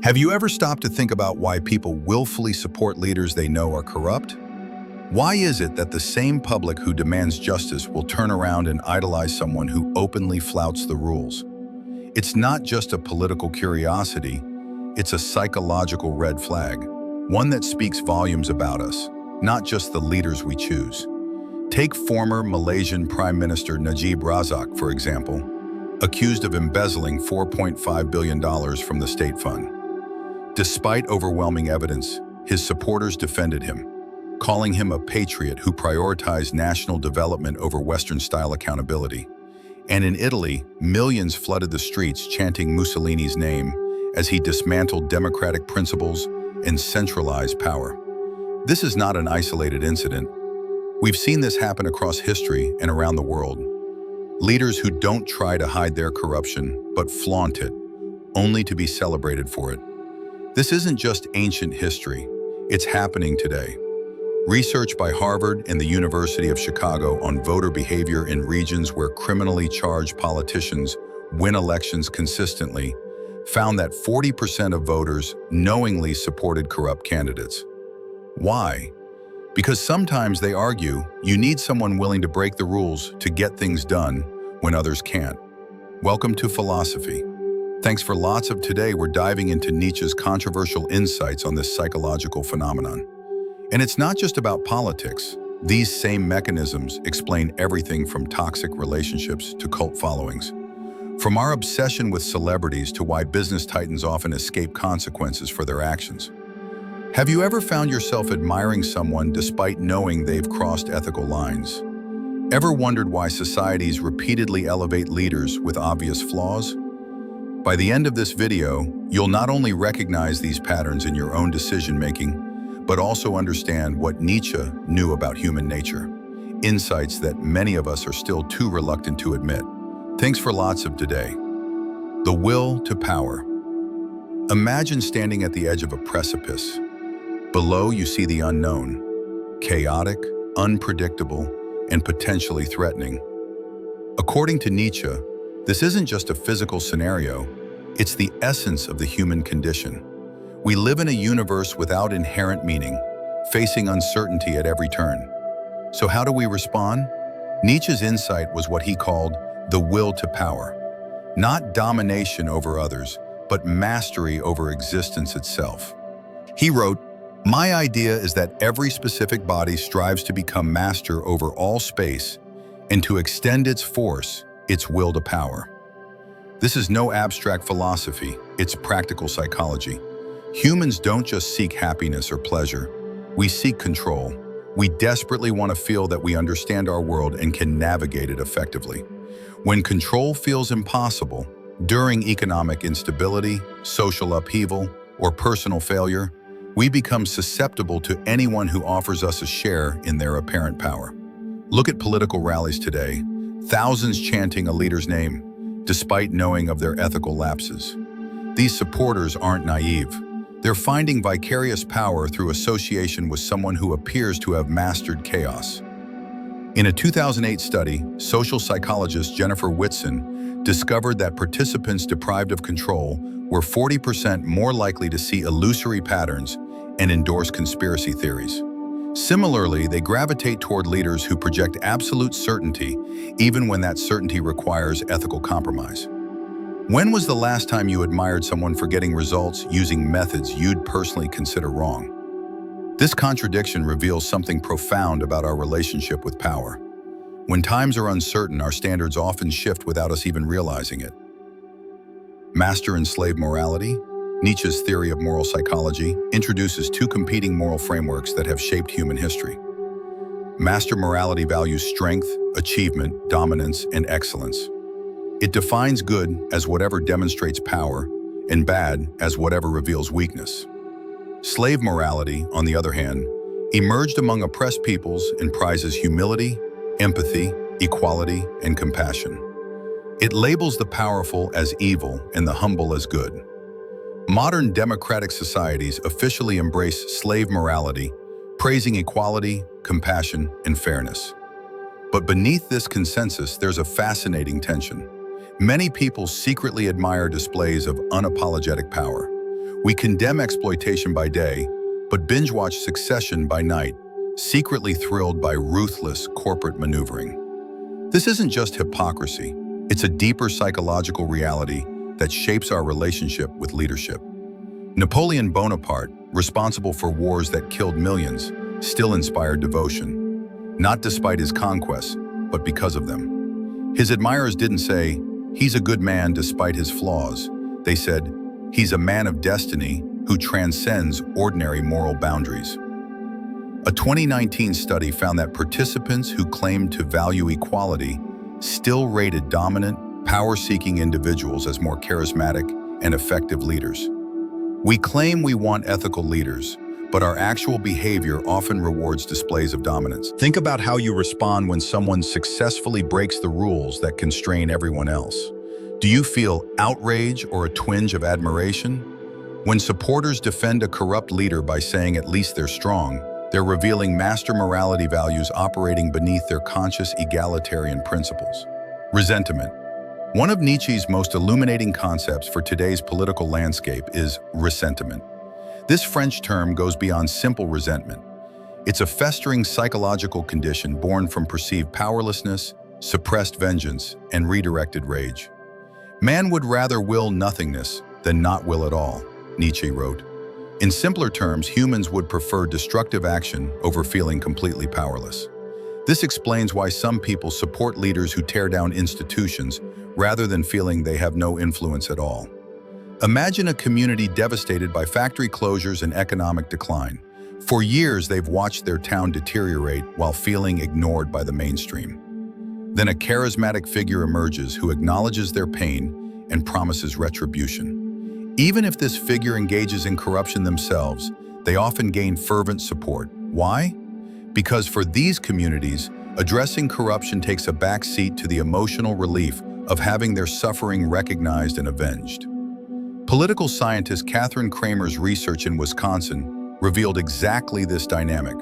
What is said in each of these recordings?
Have you ever stopped to think about why people willfully support leaders they know are corrupt? Why is it that the same public who demands justice will turn around and idolize someone who openly flouts the rules? It's not just a political curiosity, it's a psychological red flag, one that speaks volumes about us, not just the leaders we choose. Take former Malaysian Prime Minister Najib Razak, for example, accused of embezzling $4.5 billion from the state fund. Despite overwhelming evidence, his supporters defended him, calling him a patriot who prioritized national development over Western-style accountability. And in Italy, millions flooded the streets chanting Mussolini's name as he dismantled democratic principles and centralized power. This is not an isolated incident. We've seen this happen across history and around the world. Leaders who don't try to hide their corruption, but flaunt it, only to be celebrated for it. This isn't just ancient history, it's happening today. Research by Harvard and the University of Chicago on voter behavior in regions where criminally charged politicians win elections consistently found that 40% of voters knowingly supported corrupt candidates. Why? Because sometimes they argue you need someone willing to break the rules to get things done when others can't. Welcome to philosophy. Thanks for lots of today. We're diving into Nietzsche's controversial insights on this psychological phenomenon. And it's not just about politics. These same mechanisms explain everything from toxic relationships to cult followings. From our obsession with celebrities to why business titans often escape consequences for their actions. Have you ever found yourself admiring someone despite knowing they've crossed ethical lines? Ever wondered why societies repeatedly elevate leaders with obvious flaws? By the end of this video, you'll not only recognize these patterns in your own decision-making, but also understand what Nietzsche knew about human nature, insights that many of us are still too reluctant to admit. Thanks for lots of today. The will to power. Imagine standing at the edge of a precipice. Below, you see the unknown, chaotic, unpredictable, and potentially threatening. According to Nietzsche, this isn't just a physical scenario, it's the essence of the human condition. We live in a universe without inherent meaning, facing uncertainty at every turn. So how do we respond? Nietzsche's insight was what he called the will to power. Not domination over others, but mastery over existence itself. He wrote, "My idea is that every specific body strives to become master over all space and to extend its force, its will to power." This is no abstract philosophy, it's practical psychology. Humans don't just seek happiness or pleasure, we seek control. We desperately want to feel that we understand our world and can navigate it effectively. When control feels impossible, during economic instability, social upheaval, or personal failure, we become susceptible to anyone who offers us a share in their apparent power. Look at political rallies today. Thousands chanting a leader's name, despite knowing of their ethical lapses. These supporters aren't naive. They're finding vicarious power through association with someone who appears to have mastered chaos. In a 2008 study, social psychologist Jennifer Whitson discovered that participants deprived of control were 40% more likely to see illusory patterns and endorse conspiracy theories. Similarly, they gravitate toward leaders who project absolute certainty, even when that certainty requires ethical compromise. When was the last time you admired someone for getting results using methods you'd personally consider wrong? This contradiction reveals something profound about our relationship with power. When times are uncertain, our standards often shift without us even realizing it. Master and slave morality. Nietzsche's theory of moral psychology introduces two competing moral frameworks that have shaped human history. Master morality values strength, achievement, dominance, and excellence. It defines good as whatever demonstrates power, and bad as whatever reveals weakness. Slave morality, on the other hand, emerged among oppressed peoples and prizes humility, empathy, equality, and compassion. It labels the powerful as evil and the humble as good. Modern democratic societies officially embrace slave morality, praising equality, compassion, and fairness. But beneath this consensus, there's a fascinating tension. Many people secretly admire displays of unapologetic power, We condemn exploitation by day, but binge-watch Succession by night, secretly thrilled by ruthless corporate maneuvering. This isn't just hypocrisy, it's a deeper psychological reality that shapes our relationship with leadership. Napoleon Bonaparte, responsible for wars that killed millions, still inspired devotion, not despite his conquests, but because of them. His admirers didn't say, "He's a good man despite his flaws." They said, "He's a man of destiny who transcends ordinary moral boundaries." A 2019 study found that participants who claimed to value equality still rated dominant, power-seeking individuals as more charismatic and effective leaders. We claim we want ethical leaders, but our actual behavior often rewards displays of dominance. Think about how you respond when someone successfully breaks the rules that constrain everyone else. Do you feel outrage or a twinge of admiration? When supporters defend a corrupt leader by saying at least they're strong, they're revealing master morality values operating beneath their conscious egalitarian principles. Ressentiment. One of Nietzsche's most illuminating concepts for today's political landscape is ressentiment. This French term goes beyond simple resentment. It's a festering psychological condition born from perceived powerlessness, suppressed vengeance, and redirected rage. Man would rather will nothingness than not will at all, Nietzsche wrote. In simpler terms, humans would prefer destructive action over feeling completely powerless. This explains why some people support leaders who tear down institutions rather than feeling they have no influence at all. Imagine a community devastated by factory closures and economic decline. For years, they've watched their town deteriorate while feeling ignored by the mainstream. Then a charismatic figure emerges who acknowledges their pain and promises retribution. Even if this figure engages in corruption themselves, they often gain fervent support. Why? Because for these communities, addressing corruption takes a back seat to the emotional relief of having their suffering recognized and avenged. Political scientist Catherine Kramer's research in Wisconsin revealed exactly this dynamic.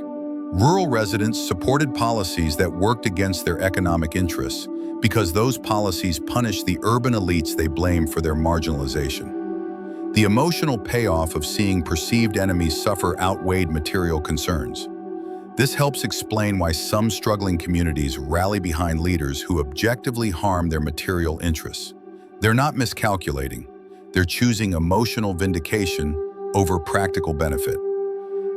Rural residents supported policies that worked against their economic interests because those policies punished the urban elites they blamed for their marginalization. The emotional payoff of seeing perceived enemies suffer outweighed material concerns. This helps explain why some struggling communities rally behind leaders who objectively harm their material interests. They're not miscalculating. They're choosing emotional vindication over practical benefit.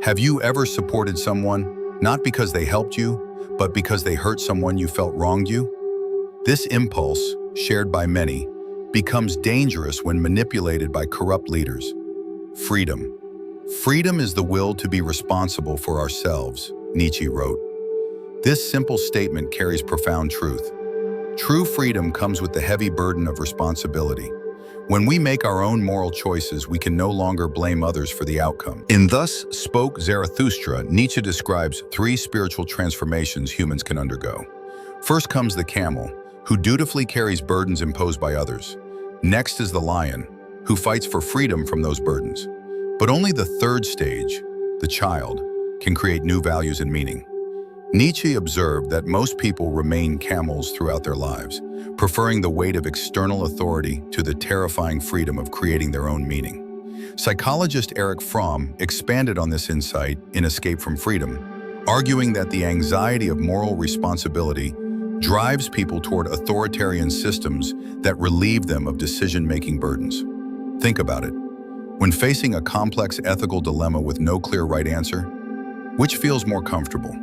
Have you ever supported someone, not because they helped you, but because they hurt someone you felt wronged you? This impulse, shared by many, becomes dangerous when manipulated by corrupt leaders. Freedom. Freedom is the will to be responsible for ourselves, Nietzsche wrote. This simple statement carries profound truth. True freedom comes with the heavy burden of responsibility. When we make our own moral choices, we can no longer blame others for the outcome. In Thus Spoke Zarathustra, Nietzsche describes 3 spiritual transformations humans can undergo. First comes the camel, who dutifully carries burdens imposed by others. Next is the lion, who fights for freedom from those burdens. But only the third stage, the child, can create new values and meaning. Nietzsche observed that most people remain camels throughout their lives, preferring the weight of external authority to the terrifying freedom of creating their own meaning. Psychologist Erich Fromm expanded on this insight in Escape from Freedom, arguing that the anxiety of moral responsibility drives people toward authoritarian systems that relieve them of decision-making burdens. Think about it. When facing a complex ethical dilemma with no clear right answer, which feels more comfortable?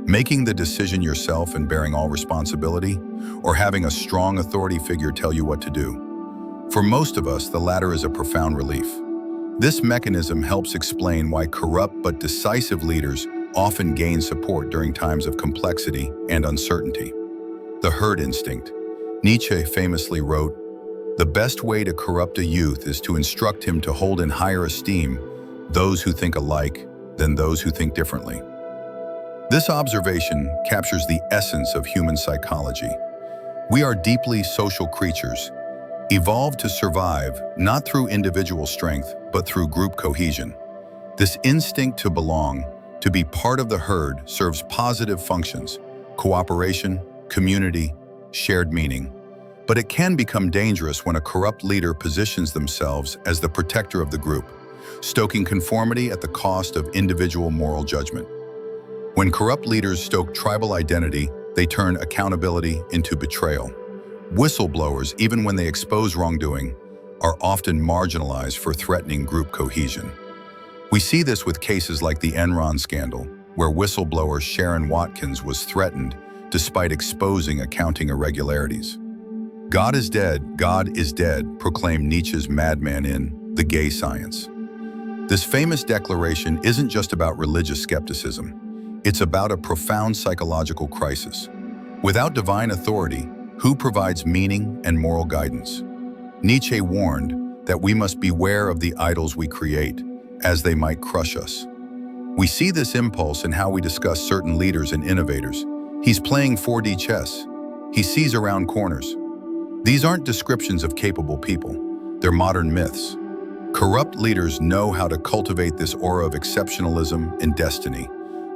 Making the decision yourself and bearing all responsibility, or having a strong authority figure tell you what to do? For most of us, the latter is a profound relief. This mechanism helps explain why corrupt but decisive leaders often gain support during times of complexity and uncertainty. The herd instinct. Nietzsche famously wrote, "The best way to corrupt a youth is to instruct him to hold in higher esteem those who think alike than those who think differently." This observation captures the essence of human psychology. We are deeply social creatures, evolved to survive not through individual strength, but through group cohesion. This instinct to belong, to be part of the herd, serves positive functions: cooperation, community, shared meaning. But it can become dangerous when a corrupt leader positions themselves as the protector of the group, stoking conformity at the cost of individual moral judgment. When corrupt leaders stoke tribal identity, they turn accountability into betrayal. Whistleblowers, even when they expose wrongdoing, are often marginalized for threatening group cohesion. We see this with cases like the Enron scandal, where whistleblower Sharon Watkins was threatened despite exposing accounting irregularities. God is dead, proclaimed Nietzsche's madman in The Gay Science. This famous declaration isn't just about religious skepticism. It's about a profound psychological crisis. Without divine authority, who provides meaning and moral guidance? Nietzsche warned that we must beware of the idols we create, as they might crush us. We see this impulse in how we discuss certain leaders and innovators. He's playing 4D chess. He sees around corners. These aren't descriptions of capable people. They're modern myths. Corrupt leaders know how to cultivate this aura of exceptionalism and destiny.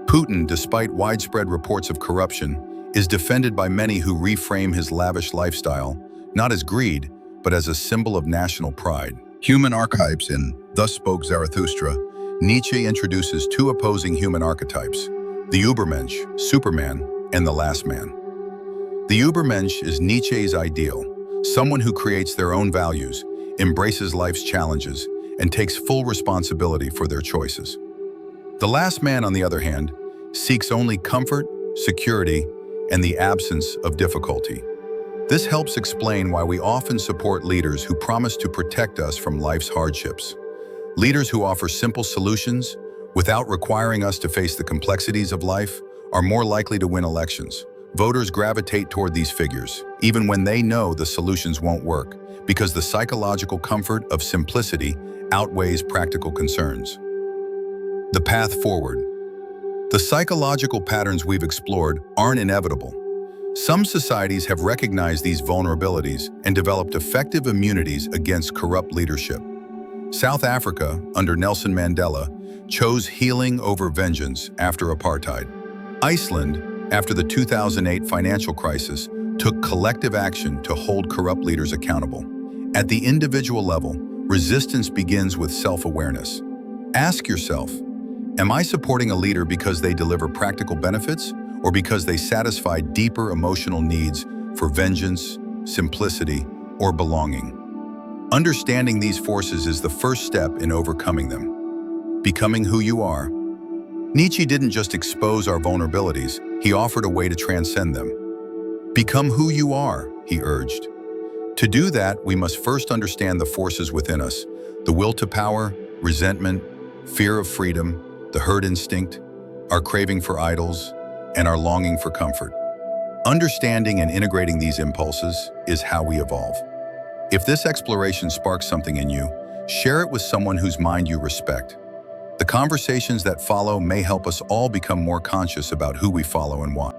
Putin, despite widespread reports of corruption, is defended by many who reframe his lavish lifestyle, not as greed, but as a symbol of national pride. Human archetypes in Thus Spoke Zarathustra, Nietzsche introduces two opposing human archetypes, the Übermensch, Superman, and the last man. The Übermensch is Nietzsche's ideal, someone who creates their own values, embraces life's challenges, and takes full responsibility for their choices. The last man, on the other hand, seeks only comfort, security, and the absence of difficulty. This helps explain why we often support leaders who promise to protect us from life's hardships. Leaders who offer simple solutions without requiring us to face the complexities of life are more likely to win elections. Voters gravitate toward these figures, even when they know the solutions won't work, because the psychological comfort of simplicity outweighs practical concerns. The path forward. The psychological patterns we've explored aren't inevitable. Some societies have recognized these vulnerabilities and developed effective immunities against corrupt leadership. South Africa, under Nelson Mandela, chose healing over vengeance after apartheid. Iceland, after the 2008 financial crisis, took collective action to hold corrupt leaders accountable. At the individual level, resistance begins with self-awareness. Ask yourself, am I supporting a leader because they deliver practical benefits or because they satisfy deeper emotional needs for vengeance, simplicity, or belonging? Understanding these forces is the first step in overcoming them. Becoming who you are. Nietzsche didn't just expose our vulnerabilities, he offered a way to transcend them. Become who you are, he urged. To do that, we must first understand the forces within us, the will to power, resentment, fear of freedom, the herd instinct, our craving for idols, and our longing for comfort. Understanding and integrating these impulses is how we evolve. If this exploration sparks something in you, share it with someone whose mind you respect. The conversations that follow may help us all become more conscious about who we follow and why.